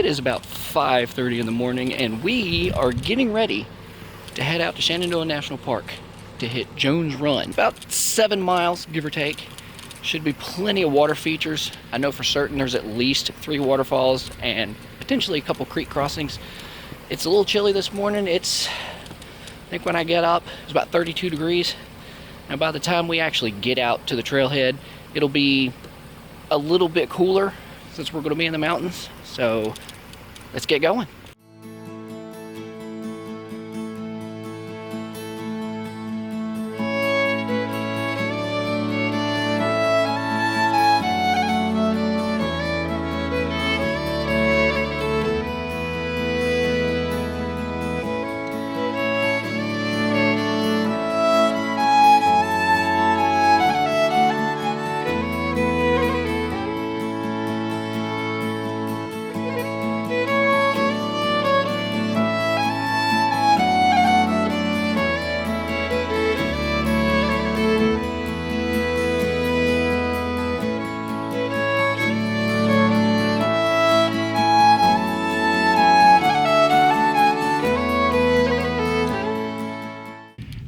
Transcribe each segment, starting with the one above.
It is about 5:30 in the morning, and we are getting ready to head out to Shenandoah National Park to hit Jones Run. About 7 miles, give or take. Should be plenty of water features. I know for certain there's at least 3 waterfalls and potentially a couple creek crossings. It's a little chilly this morning. I think when I get up, it's about 32 degrees. And by the time we actually get out to the trailhead, it'll be a little bit cooler since we're going to be in the mountains. So let's get going.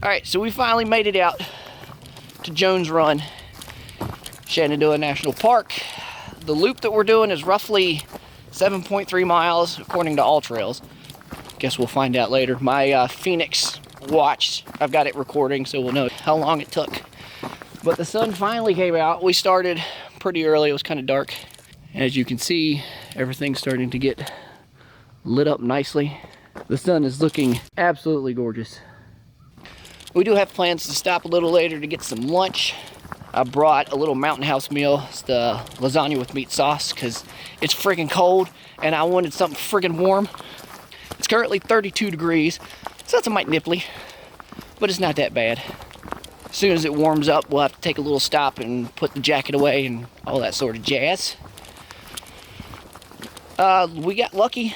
Alright, so we finally made it out to Jones Run, Shenandoah National Park. The loop that we're doing is roughly 7.3 miles according to All Trails. Guess we'll find out later. My Phoenix watch, I've got it recording so we'll know how long it took. But the sun finally came out. We started pretty early, it was kind of dark. As you can see, everything's starting to get lit up nicely. The sun is looking absolutely gorgeous. We do have plans to stop a little later to get some lunch. I brought a little Mountain House meal. It's the lasagna with meat sauce because it's friggin' cold and I wanted something friggin' warm. It's currently 32 degrees, so that's a mite nipply, but it's not that bad. As soon as it warms up, we'll have to take a little stop and put the jacket away and all that sort of jazz. We got lucky.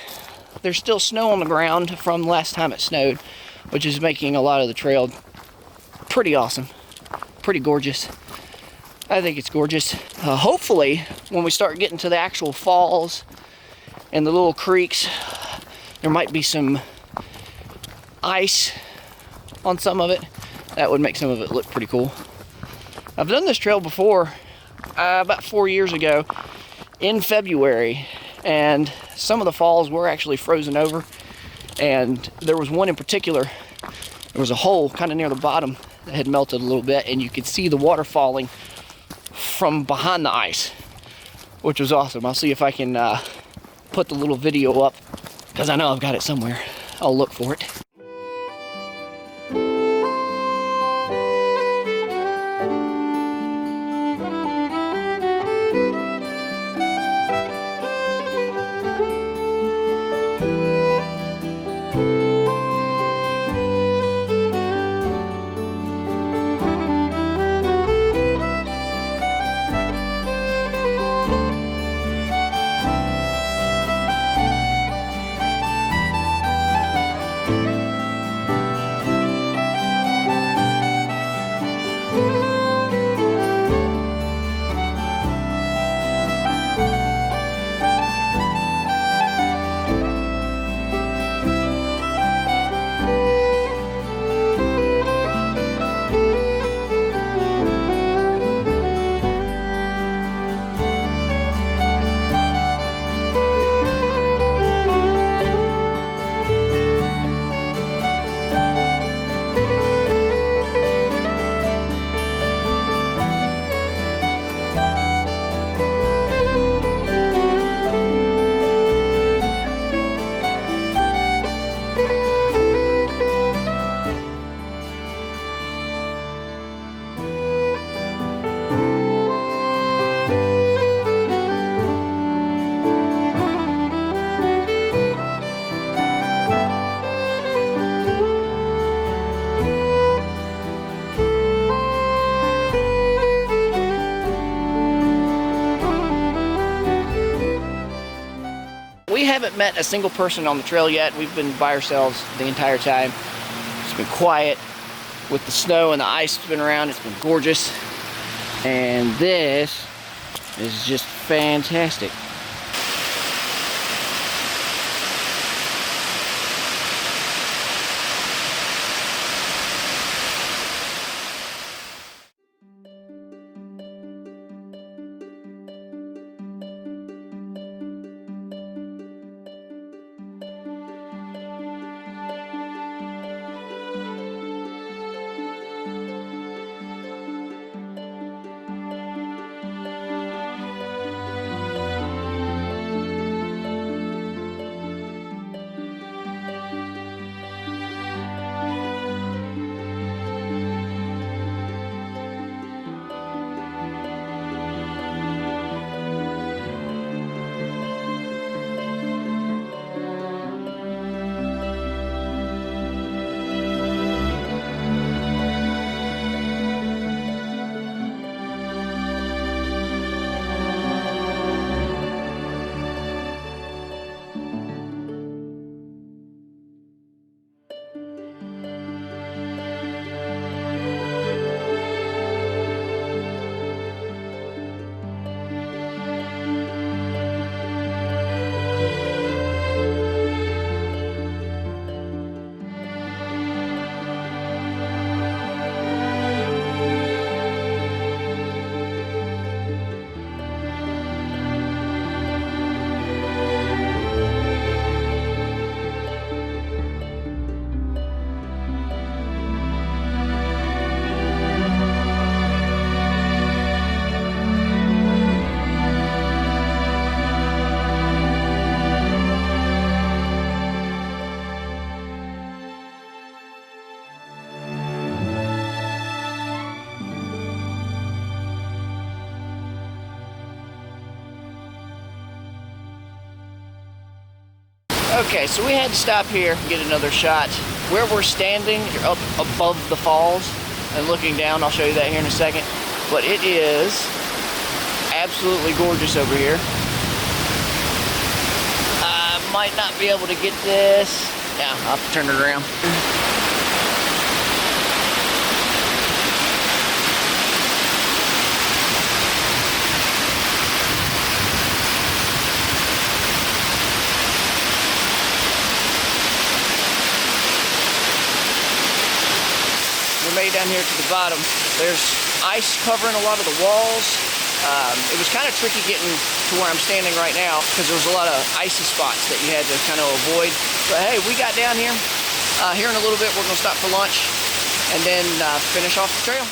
There's still snow on the ground from last time it snowed, which is making a lot of the trail pretty awesome, pretty gorgeous. I think it's gorgeous. Hopefully, when we start getting to the actual falls and the little creeks, there might be some ice on some of it. That would make some of it look pretty cool. I've done this trail before, about 4 years ago in February, and some of the falls were actually frozen over. And there was one in particular, there was a hole kind of near the bottom that had melted a little bit, and you could see the water falling from behind the ice, which was awesome. I'll see if I can put the little video up, because I know I've got it somewhere. I'll look for it. We haven't met a single person on the trail yet. We've been by ourselves the entire time. It's been quiet with the snow and the ice that's been around. It's been gorgeous. And this is just fantastic. Okay, so we had to stop here and get another shot. Where we're standing, you're up above the falls and looking down. I'll show you that here in a second. But it is absolutely gorgeous over here. I might not be able to get this. Yeah, I'll have to turn it around. We made it down here to the bottom. There's ice covering a lot of the walls. It was kind of tricky getting to where I'm standing right now because there was a lot of icy spots that you had to kind of avoid. But hey, we got down here. Here in a little bit, we're going to stop for lunch and then finish off the trail.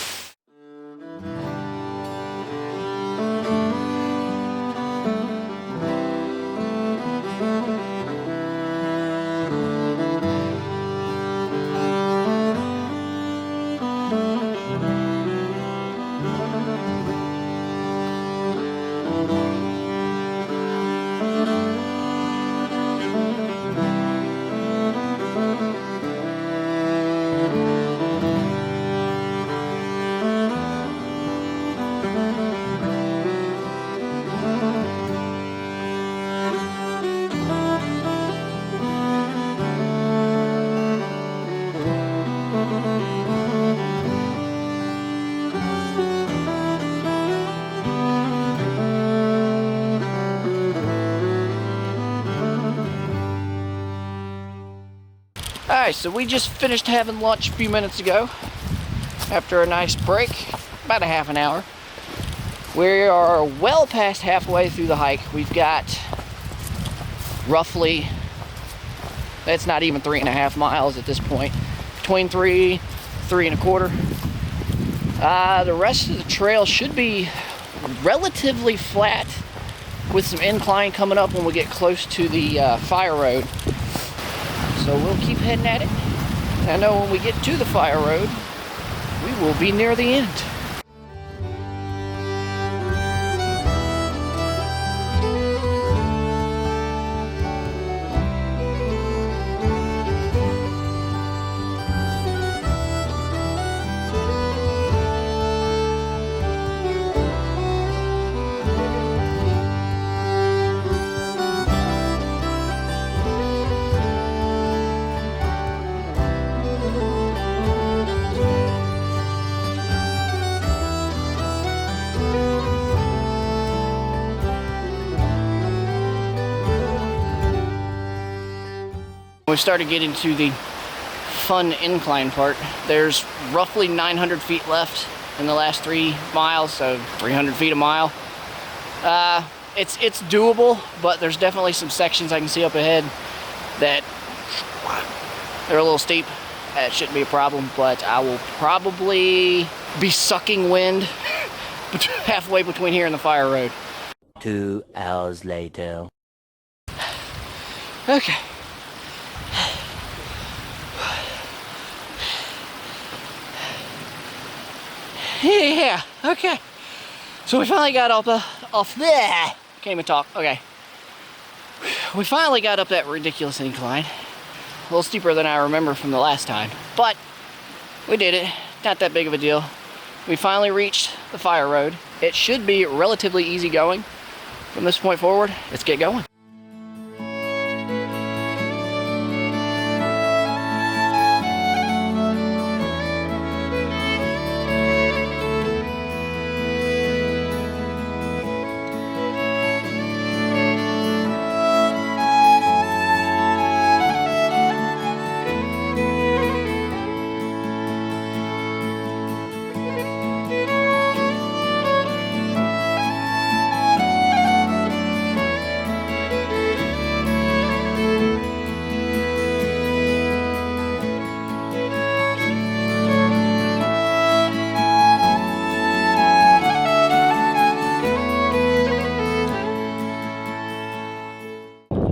Alright, so we just finished having lunch a few minutes ago after a nice break, about a half an hour. We are well past halfway through the hike. We've got roughly, that's not even 3.5 miles at this point, between 3.25. The rest of the trail should be relatively flat with some incline coming up when we get close to the fire road. So we'll keep heading at it. And I know when we get to the fire road, we will be near the end. We started getting to the fun incline part. There's roughly 900 feet left in the last 3 miles, so 300 feet a mile. It's doable, but there's definitely some sections I can see up ahead that they're a little steep. That shouldn't be a problem, but I will probably be sucking wind halfway between here and the fire road. 2 hours later. Okay. Yeah, okay. So we finally got off there. Can't even talk. Okay. We finally got up that ridiculous incline. A little steeper than I remember from the last time. But we did it. Not that big of a deal. We finally reached the fire road. It should be relatively easy going from this point forward. Let's get going.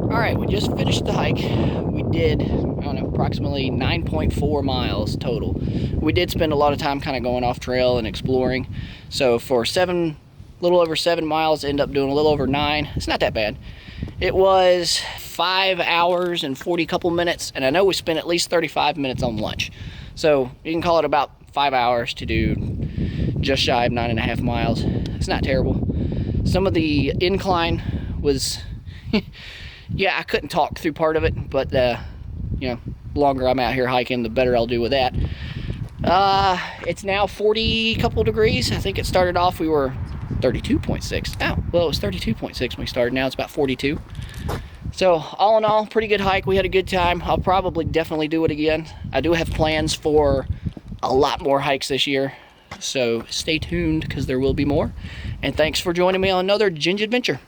Alright, we just finished the hike. We did, I don't know, approximately 9.4 miles total. We did spend a lot of time kind of going off trail and exploring. So for a little over 7 miles, end up doing a little over 9. It's not that bad. It was 5 hours and 40 couple minutes, and I know we spent at least 35 minutes on lunch. So you can call it about 5 hours to do just shy of 9.5 miles. It's not terrible. Some of the incline was, yeah, I couldn't talk through part of it, but you know, the longer I'm out here hiking, the better I'll do with that. It's now 40 couple degrees. I think it started off, we were 32.6. Oh, well, it was 32.6 when we started. Now it's about 42. So all in all, pretty good hike. We had a good time. I'll probably definitely do it again. I do have plans for a lot more hikes this year, so stay tuned because there will be more. And thanks for joining me on another Ginge Adventure.